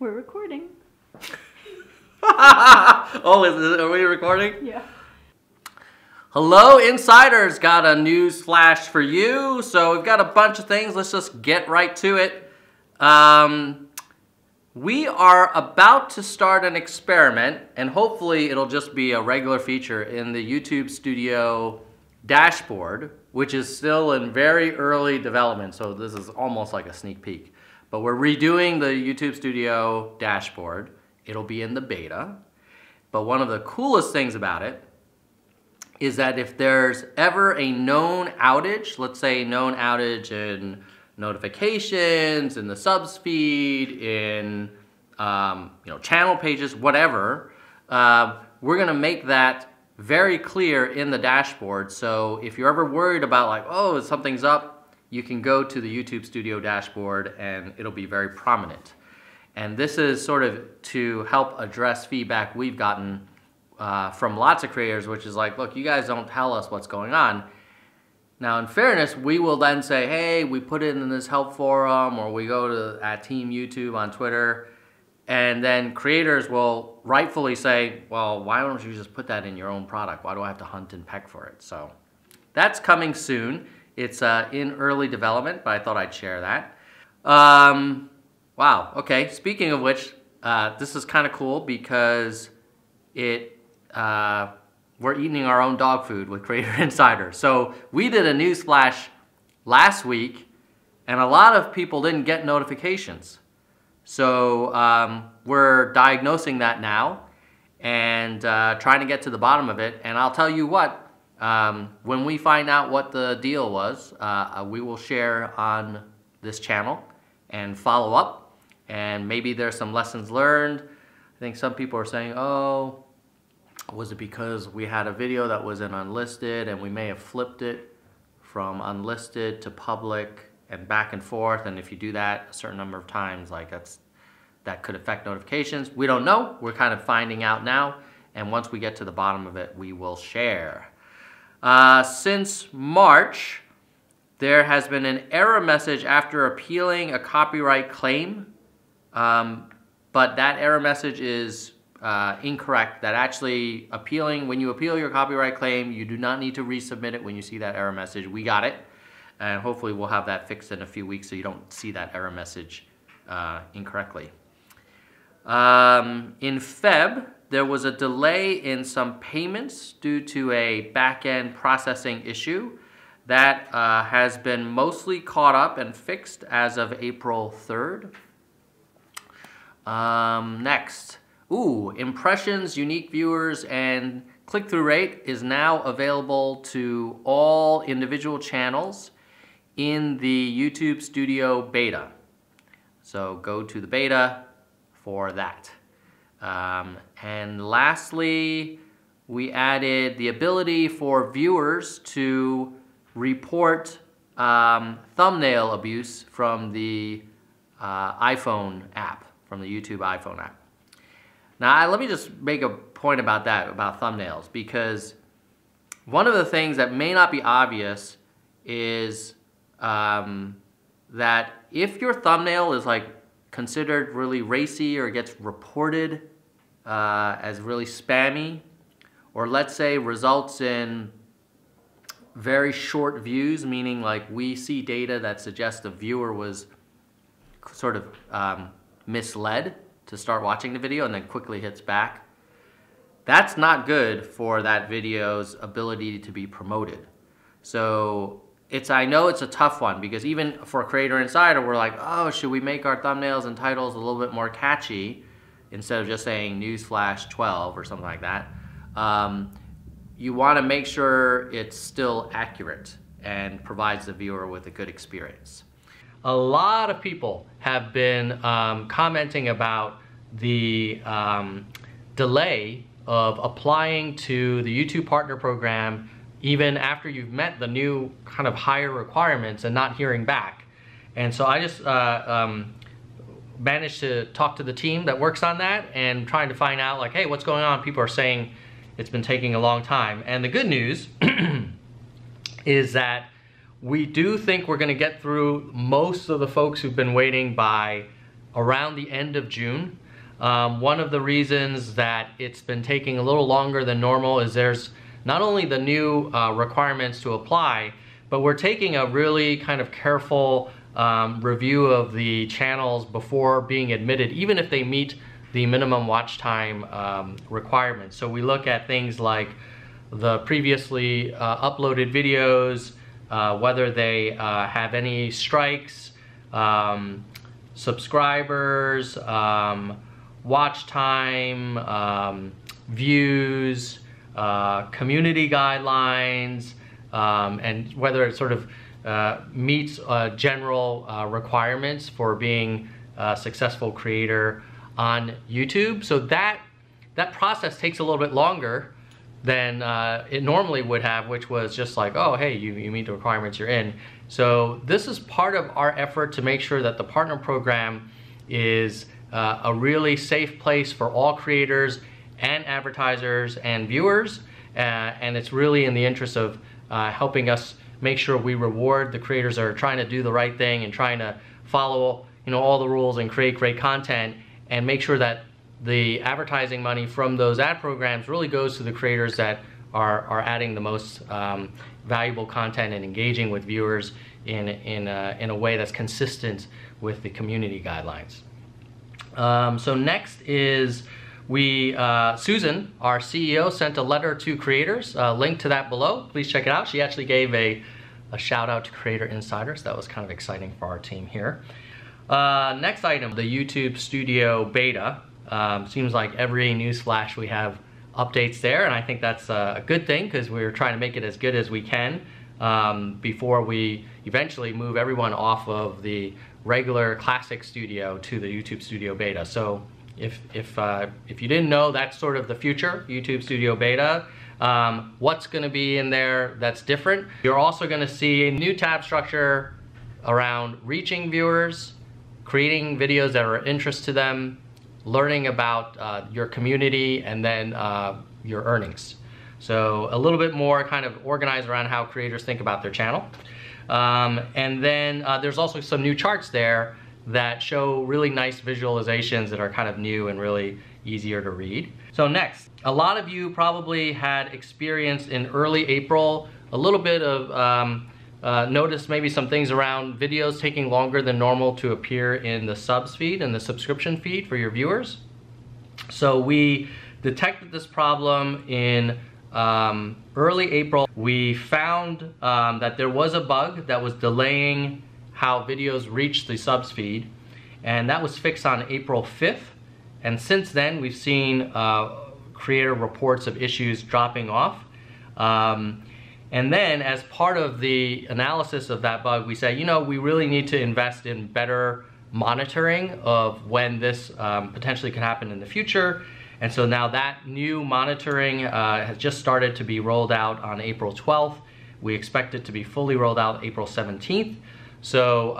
We're recording. Oh, are we recording? Yeah. Hello, insiders. Got a news flash for you. So we've got a bunch of things. Let's just get right to it. We are about to start an experiment, and hopefully it'll just be a regular feature in the YouTube Studio dashboard, which is still in very early development. So this is almost like a sneak peek. But we're redoing the YouTube Studio dashboard. It'll be in the beta. But one of the coolest things about it is that if there's ever a known outage, let's say known outage in notifications, in the subs feed, in channel pages, whatever, we're gonna make that very clear in the dashboard. So if you're ever worried about like, oh, something's up, you can go to the YouTube Studio dashboard and it'll be very prominent. And this is sort of to help address feedback we've gotten from lots of creators, which is like, look, you guys don't tell us what's going on. Now, in fairness, we will then say, hey, we put it in this help forum, or we go to at Team YouTube on Twitter, and then creators will rightfully say, well, why don't you just put that in your own product? Why do I have to hunt and peck for it? So that's coming soon. It's in early development, but I thought I'd share that. Wow, okay, speaking of which, this is kind of cool because we're eating our own dog food with Creator Insider. So we did a Newsflash last week, and a lot of people didn't get notifications. So we're diagnosing that now and trying to get to the bottom of it. And I'll tell you what, when we find out what the deal was, we will share on this channel and follow up. And maybe there's some lessons learned. I think some people are saying, oh, was it because we had a video that was in unlisted and we may have flipped it from unlisted to public and back and forth, and if you do that a certain number of times, like that could affect notifications. We don't know. We're kind of finding out now, and once we get to the bottom of it, we will share. Since March, there has been an error message after appealing a copyright claim, but that error message is incorrect. That actually when you appeal your copyright claim, you do not need to resubmit it when you see that error message. We got it, and hopefully we'll have that fixed in a few weeks so you don't see that error message incorrectly. In Feb, there was a delay in some payments due to a back-end processing issue that has been mostly caught up and fixed as of April 3rd. Next. Impressions, unique viewers, and click-through rate is now available to all individual channels in the YouTube Studio beta. So go to the beta for that. And lastly, we added the ability for viewers to report thumbnail abuse from the iPhone app, from the YouTube iPhone app. Now, let me just make a point about that, about thumbnails, because one of the things that may not be obvious is that if your thumbnail is like considered really racy or gets reported as really spammy, or let's say results in very short views, meaning like we see data that suggests the viewer was sort of misled to start watching the video and then quickly hits back, that's not good for that video's ability to be promoted. So I know it's a tough one, because even for Creator Insider, we're like, oh, should we make our thumbnails and titles a little bit more catchy instead of just saying Newsflash 12 or something like that? You want to make sure it's still accurate and provides the viewer with a good experience. A lot of people have been commenting about the delay of applying to the YouTube Partner Program even after you've met the new kind of higher requirements and not hearing back. And so I just managed to talk to the team that works on that and trying to find out like, hey, what's going on? People are saying it's been taking a long time. And the good news is that we do think we're going to get through most of the folks who've been waiting by around the end of June. One of the reasons that it's been taking a little longer than normal is there's not only the new requirements to apply, but we're taking a really kind of careful review of the channels before being admitted, even if they meet the minimum watch time requirements. So we look at things like the previously uploaded videos, whether they have any strikes, subscribers, watch time, views, community guidelines, and whether it sort of meets general requirements for being a successful creator on YouTube. So that process takes a little bit longer than it normally would have, which was just like, oh, hey, you meet the requirements, you're in. So this is part of our effort to make sure that the partner program is a really safe place for all creators and advertisers and viewers, and it's really in the interest of helping us make sure we reward the creators that are trying to do the right thing and trying to follow, all the rules and create great content, and make sure that the advertising money from those ad programs really goes to the creators that are adding the most valuable content and engaging with viewers in a way that's consistent with the community guidelines. So next is Susan, our CEO, sent a letter to creators. Link to that below. Please check it out. She actually gave a shout out to Creator Insiders. That was kind of exciting for our team here. Next item, the YouTube Studio Beta. Seems like every Newsflash we have updates there, and I think that's a good thing because we're trying to make it as good as we can before we eventually move everyone off of the regular Classic Studio to the YouTube Studio Beta. So if you didn't know, that's sort of the future, YouTube Studio Beta. What's going to be in there that's different? You're also going to see a new tab structure around reaching viewers, creating videos that are of interest to them, learning about your community, and then your earnings. So a little bit more kind of organized around how creators think about their channel. And then there's also some new charts there that show really nice visualizations that are kind of new and really easier to read. So next, a lot of you probably had experienced in early April a little bit of notice maybe some things around videos taking longer than normal to appear in the subs feed and the subscription feed for your viewers. So we detected this problem in early April. We found that there was a bug that was delaying how videos reached the subs feed, and that was fixed on April 5th. And since then, we've seen creator reports of issues dropping off. And then as part of the analysis of that bug, we say, we really need to invest in better monitoring of when this potentially could happen in the future. And so now that new monitoring has just started to be rolled out on April 12th. We expect it to be fully rolled out April 17th. So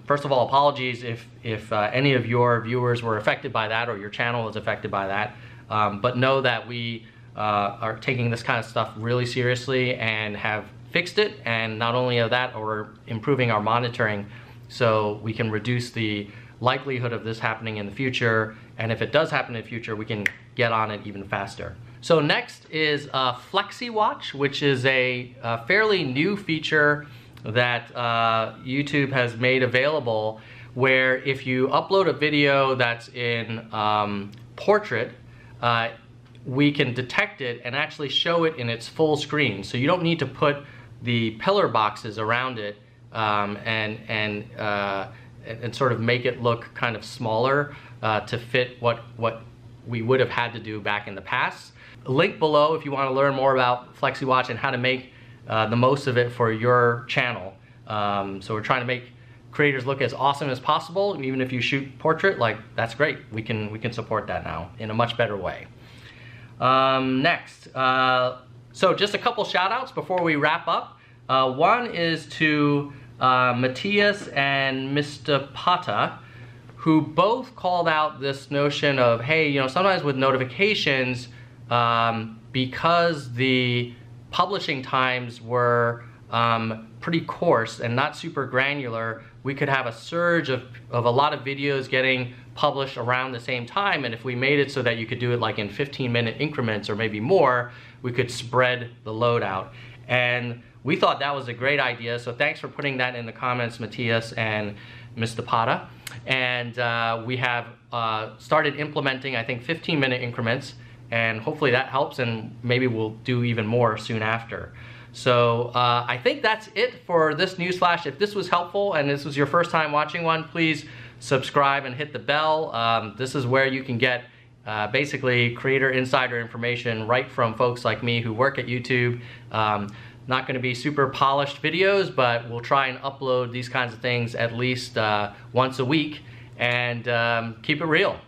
first of all, apologies if any of your viewers were affected by that or your channel was affected by that. But know that we are taking this kind of stuff really seriously and have fixed it, and not only of that, we're improving our monitoring so we can reduce the likelihood of this happening in the future, and if it does happen in the future, we can get on it even faster. So next is Flexy Watch, which is a fairly new feature that YouTube has made available, where if you upload a video that's in portrait, we can detect it and actually show it in its full screen. So you don't need to put the pillar boxes around it and sort of make it look kind of smaller to fit what we would have had to do back in the past. Link below if you want to learn more about Flexy Watch and how to make the most of it for your channel. So we're trying to make creators look as awesome as possible. Even if you shoot portrait, that's great. We can support that now in a much better way. Next, so just a couple shout outs before we wrap up. One is to Matthias and Mr. Pata, who both called out this notion of, hey, sometimes with notifications, because the publishing times were pretty coarse and not super granular, we could have a surge of a lot of videos getting published around the same time. And if we made it so that you could do it like in 15-minute increments or maybe more, we could spread the load out. And we thought that was a great idea. So thanks for putting that in the comments, Matthias and Mr. Pata. And we have started implementing, I think, 15-minute increments. And hopefully that helps, and maybe we'll do even more soon after. So I think that's it for this Newsflash. If this was helpful and this was your first time watching one, please subscribe and hit the bell. This is where you can get basically creator insider information right from folks like me who work at YouTube. Not going to be super polished videos, but we'll try and upload these kinds of things at least once a week and keep it real.